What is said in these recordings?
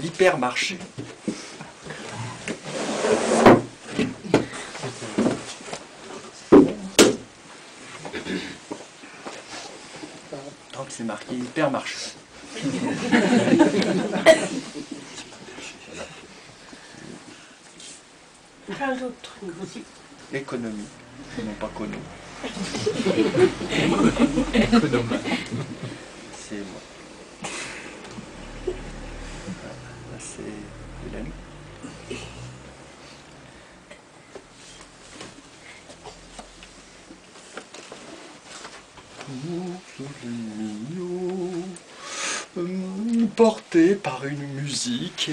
l'hypermarché. Donc c'est marqué hypermarché. Économie, non pas connu. Économe. C'est moi. Là, c'est Hélène. Porté par une musique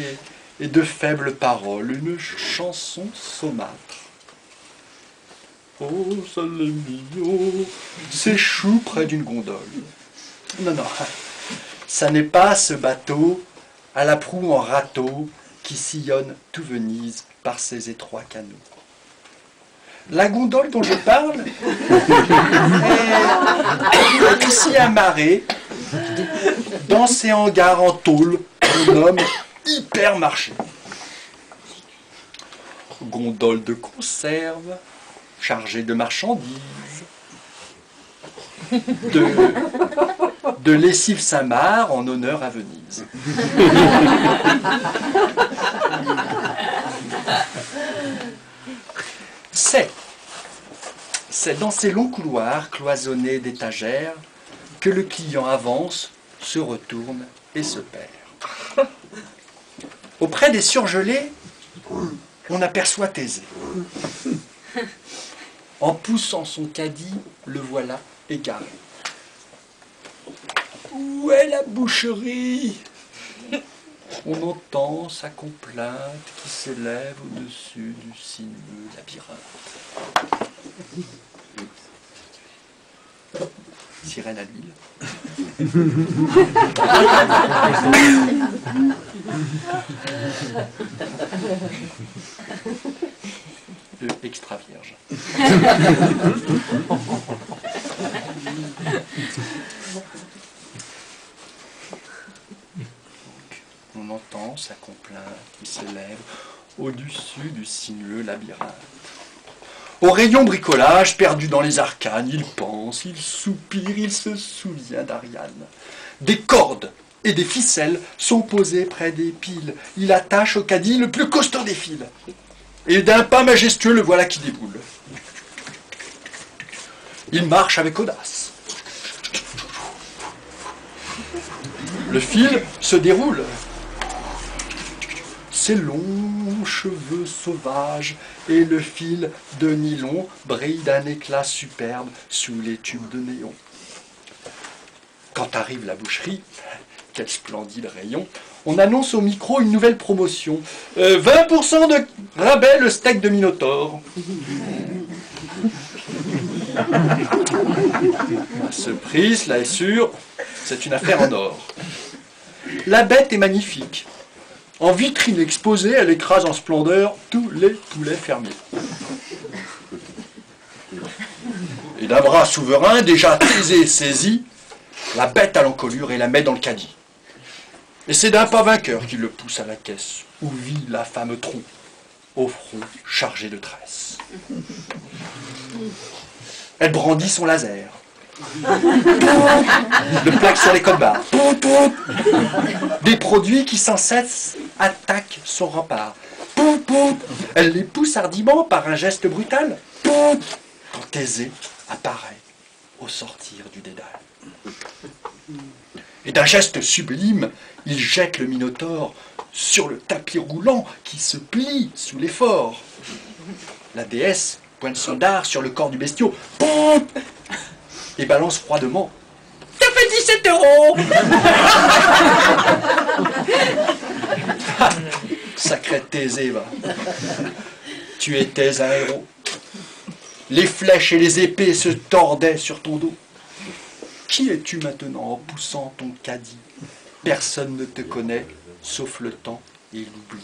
et de faibles paroles, une chanson saumâtre. Oh, sole mignon, s'échoue près d'une gondole. Non, non, ça n'est pas ce bateau à la proue en râteau qui sillonne tout Venise par ses étroits canaux. La gondole dont je parle est ici amarrée dans ces hangars en tôle qu'on nomme hypermarché. Gondole de conserve chargée de marchandises, de lessive Saint-Marc en honneur à Venise. C'est dans ces longs couloirs cloisonnés d'étagères que le client avance, se retourne et se perd. Auprès des surgelés, on aperçoit Thésée. En poussant son caddie, le voilà égaré. Où est la boucherie? On entend sa complainte qui s'élève au-dessus du sinueux labyrinthe. Sirène à l'huile. Extra vierge. On entend sa complainte qui s'élève au-dessus du sinueux labyrinthe. Au rayon bricolage, perdu dans les arcanes, il pense, il soupire, il se souvient d'Ariane. Des cordes et des ficelles sont posées près des piles. Il attache au caddie le plus costaud des fils. Et d'un pas majestueux, le voilà qui déboule. Il marche avec audace. Le fil se déroule. Ses longs cheveux sauvages et le fil de nylon brillent d'un éclat superbe sous les tubes de néon. Quand arrive la boucherie, quel splendide rayon, on annonce au micro une nouvelle promotion. 20% de rabais le steak de Minotaure. À ce prix, cela est sûr, c'est une affaire en or. La bête est magnifique. En vitrine exposée, elle écrase en splendeur tous les poulets fermiers. Et d'un bras souverain, déjà Thésée saisi, la bête à l'encolure et la met dans le caddie. Et c'est d'un pas vainqueur qu'il le pousse à la caisse, où vit la femme tronc, au front chargé de tresses. Elle brandit son laser. Le plaque sur les codes barres. Des produits qui sans cesse attaquent son rempart. Elle les pousse hardiment par un geste brutal. Quand Thésée apparaît au sortir du dédale. Et d'un geste sublime, il jette le Minotaure sur le tapis roulant qui se plie sous l'effort. La déesse pointe son dard sur le corps du bestiau et balance froidement. Ça fait 17 €. Sacré Thésée, va. Tu étais un héros. Les flèches et les épées se tordaient sur ton dos. Qui es-tu maintenant en poussant ton caddie? Personne ne te connaît, sauf le temps et l'oubli.